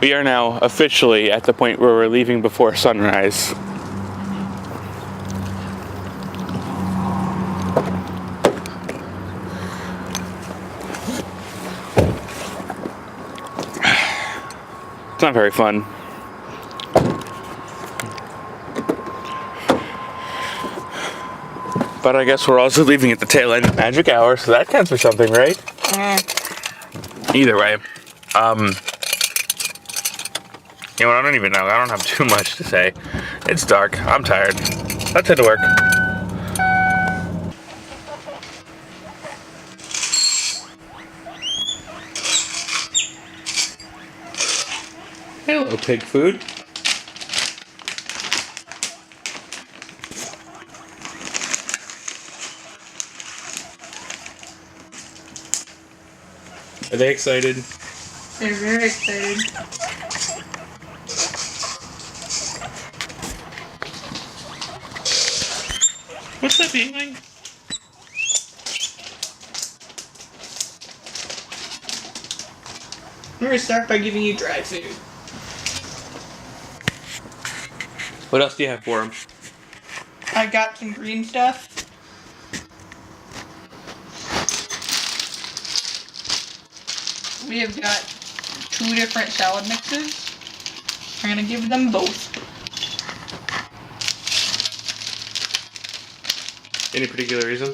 We are now officially at the point where we're leaving before sunrise. It's not very fun. But I guess we're also leaving at the tail end of magic hour, so that counts for something, right? Either way, you know what, I don't even know. I don't have too much to say. It's dark. I'm tired. Let's head to work. Hello, pig food. Are they excited? They're very excited. What's that feeling? I'm gonna start by giving you dry food. What else do you have for them? I got some green stuff. We have got 2 different salad mixes. I'm gonna give them both. Any particular reason?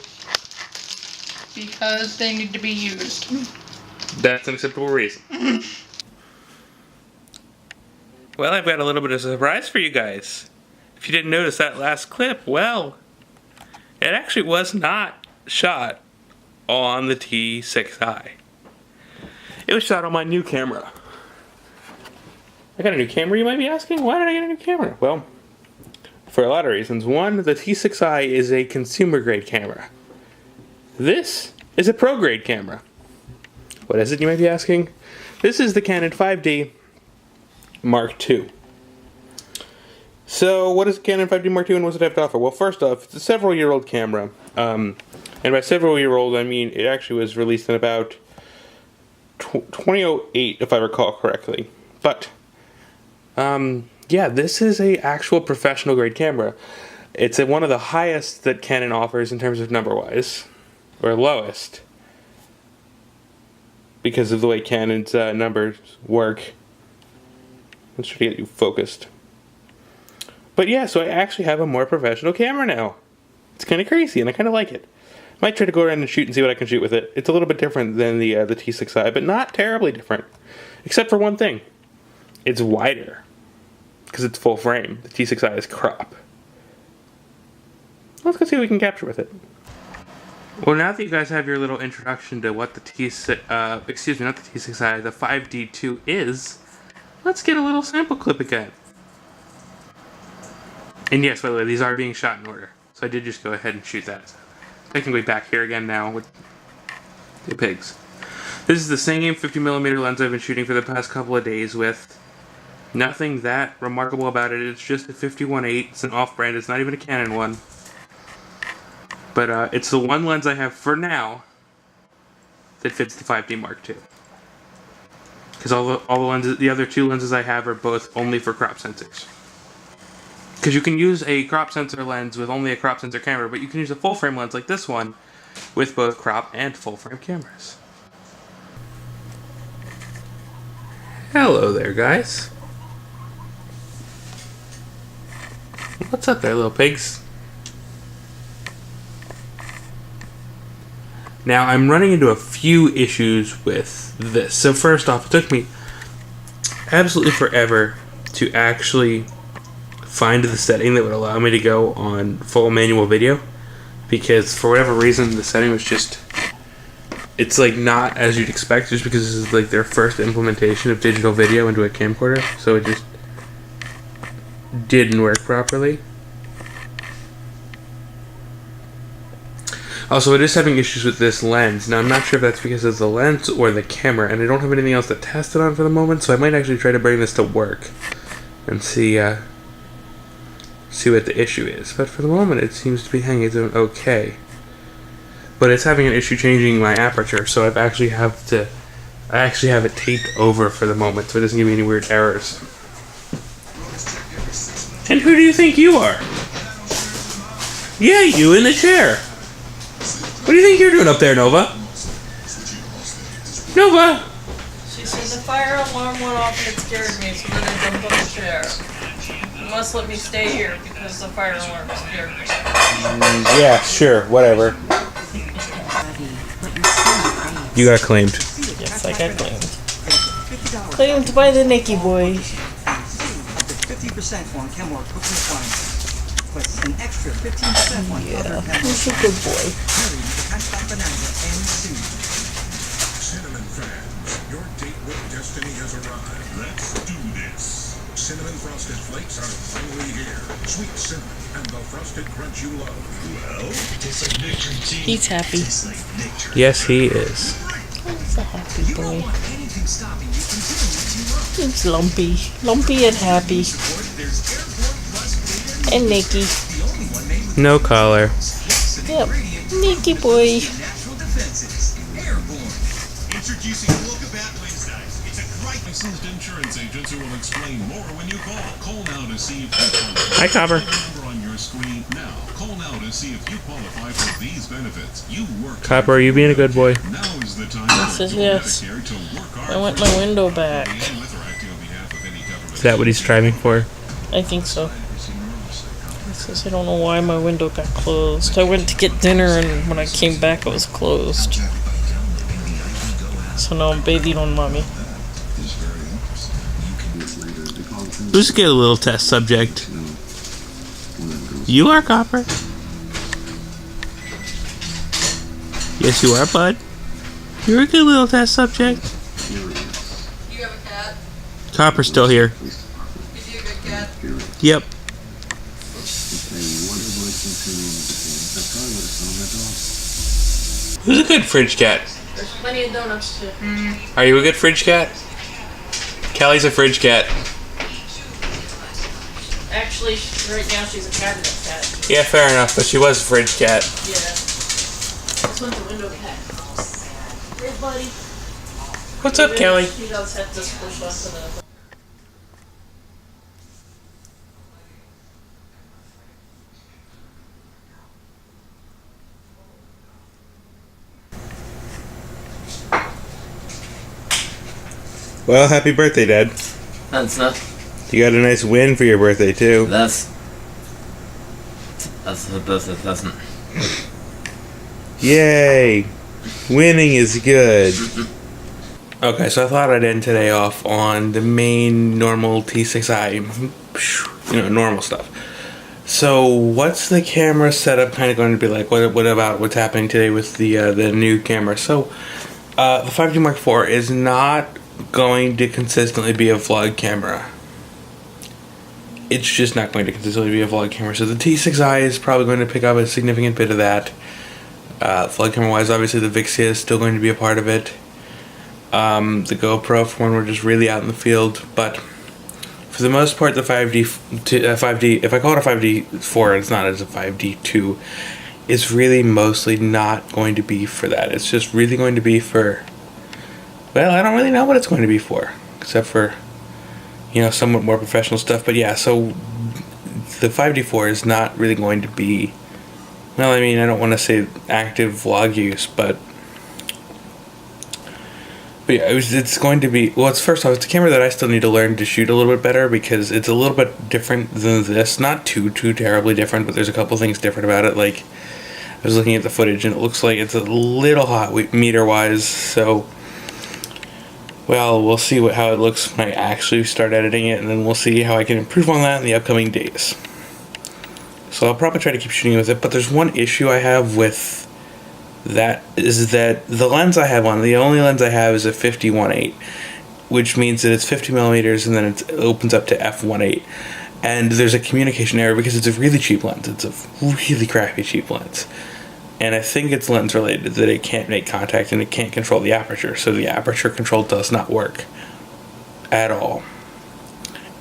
Because they need to be used. That's an acceptable reason. Well, I've got a little bit of a surprise for you guys. If you didn't notice that last clip, well, it actually was not shot on the T6i. It was shot on my new camera. I got a new camera, you might be asking? Why did I get a new camera? Well, for a lot of reasons. One, the T6i is a consumer grade camera. This is a pro grade camera. What is it, you might be asking? This is the Canon 5D Mark II. So, what is the Canon 5D Mark II and what does it have to offer? Well, first off, it's a several-year-old camera. And by several-year-old, I mean it actually was released in about 2008, if I recall correctly. But, yeah, this is a actual professional-grade camera. It's one of the highest that Canon offers in terms of number-wise, or lowest, because of the way Canon's numbers work. Let's try to get you focused. But yeah, so I actually have a more professional camera now. It's kind of crazy, and I kind of like it. Might try to go around and shoot and see what I can shoot with it. It's a little bit different than the T6i, but not terribly different. Except for one thing. It's wider. Because it's full frame. The T6i is crop. Let's go see what we can capture with it. Well, now that you guys have your little introduction to what the not the T6i, the 5D2 is, let's get a little sample clip again. And yes, by the way, these are being shot in order. So I did just go ahead and shoot that. Technically back here again now with the pigs. This is the same 50mm lens I've been shooting for the past couple of days with. Nothing that remarkable about it. It's just a 51.8. It's an off-brand. It's not even a Canon one. But it's the one lens I have for now that fits the 5D Mark II. Because all the lenses, the other 2 lenses I have are both only for crop sensors. Because you can use a crop sensor lens with only a crop sensor camera, but you can use a full frame lens like this one with both crop and full frame cameras. Hello there, guys. What's up there, little pigs? Now, I'm running into a few issues with this. So first off, it took me absolutely forever to actually find the setting that would allow me to go on full manual video, because for whatever reason the setting was just, it's like not as you'd expect, just because this is like their first implementation of digital video into a camcorder, so it just didn't work properly. Also, it is having issues with this lens. Now, I'm not sure if that's because of the lens or the camera, and I don't have anything else to test it on for the moment, so I might actually try to bring this to work and see what the issue is. But for the moment, it seems to be hanging its own okay. But it's having an issue changing my aperture, so I've actually have to I actually have it taped over for the moment so it doesn't give me any weird errors. And who do you think you are? Yeah, you in the chair. What do you think you're doing up there, Nova? Nova! She said the fire alarm went off and it scared me, so then I jumped on the chair. You must let me stay here because the fire alarm scared me. Yeah, sure, whatever. You got claimed. Yes, I got claimed. Claimed by the Nicky boy. 50% on Kenmore cooking appliances. Plus an extra 15% on other He's a good boy. Cinnamon fans, your date with destiny has arrived. Let's do this. Cinnamon Frosted Flakes are finally here. Sweet cinnamon and the frosted crunch you love. Well, it's like nectar tea. He's happy. Yes, he is. He's a happy boy. It's Lumpy. Lumpy and happy. And Nicky. No collar. Yep. Nicky boy. Introducing Walkabout Wednesdays. It's a great licensed insurance agents who will explain more when you call. Call now to see if you qualify. Hi, Copper. Number on your screen now. Call now to see if you qualify for these benefits. You work. Copper, are you being a good boy? Now is the time. Yes, for yes. Medicare to work hard I want my window back. and with or acting on behalf of any government. Is that what he's striving for? I think so. It says I don't know why my window got closed. I went to get dinner and when I came back it was closed. So now I'm bathing on mommy. Let's get a little test subject. You are, Copper. Yes, you are, bud. You're a good little test subject. You have a cat? Copper's still here. Is he a good cat? Yep. Who's a good fridge cat? There's plenty of donuts too. Are you a good fridge cat? Kelly's a fridge cat. Actually, right now she's a cabinet cat. Yeah, fair enough, but she was a fridge cat. Yeah. This one's a window cat. Hey, buddy. What's up, Kelly? She does have to squish us in the... Well, happy birthday, Dad. That's not. You got a nice win for your birthday, too. That's it doesn't. Yay! Winning is good. Okay, so I thought I'd end today off on the main normal T6i, normal stuff. So, what's the camera setup kind of going to be like? What about what's happening today with the new camera? So, the 5D Mark IV is not going to consistently be a vlog camera. It's just not going to consistently be a vlog camera. So the T6i is probably going to pick up a significant bit of that. Vlog camera wise, obviously the Vixia is still going to be a part of it. The GoPro for when we're just really out in the field. But for the most part, the 5D, if I call it a 5D4, it's not as a 5D2. It's really mostly not going to be for that. It's just really going to be for, well, I don't really know what it's going to be for, except for, somewhat more professional stuff. But yeah, so the 5D4 is not really going to be, well, I mean, I don't want to say active vlog use, but yeah, it's going to be, well, first off, it's a camera that I still need to learn to shoot a little bit better because it's a little bit different than this. Not too terribly different, but there's a couple things different about it. Like, I was looking at the footage and it looks like it's a little hot meter-wise, so, well, we'll see how it looks when I actually start editing it, and then we'll see how I can improve on that in the upcoming days. So I'll probably try to keep shooting with it, but there's one issue I have with that, is that the lens I have on, the only lens I have is a 50-1.8, which means that it's 50 millimeters and then it opens up to f1.8. And there's a communication error because it's a really cheap lens. It's a really crappy cheap lens. And I think it's lens related, that it can't make contact and it can't control the aperture. So the aperture control does not work at all.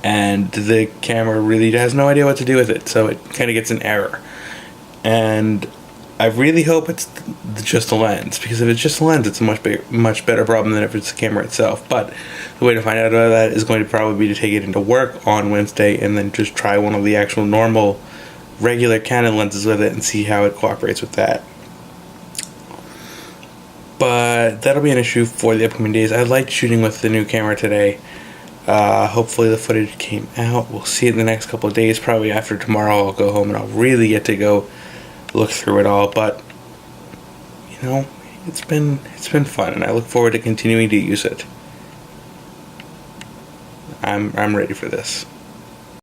And the camera really has no idea what to do with it. So it kind of gets an error. And I really hope it's just the lens, because if it's just the lens, it's a much better problem than if it's the camera itself. But the way to find out about that is going to probably be to take it into work on Wednesday and then just try one of the actual normal, regular Canon lenses with it and see how it cooperates with that. But that'll be an issue for the upcoming days. I liked shooting with the new camera today. Hopefully the footage came out. We'll see it in the next couple of days. Probably after tomorrow I'll go home and I'll really get to go look through it all. But you know, it's been fun, and I look forward to continuing to use it. I'm ready for this.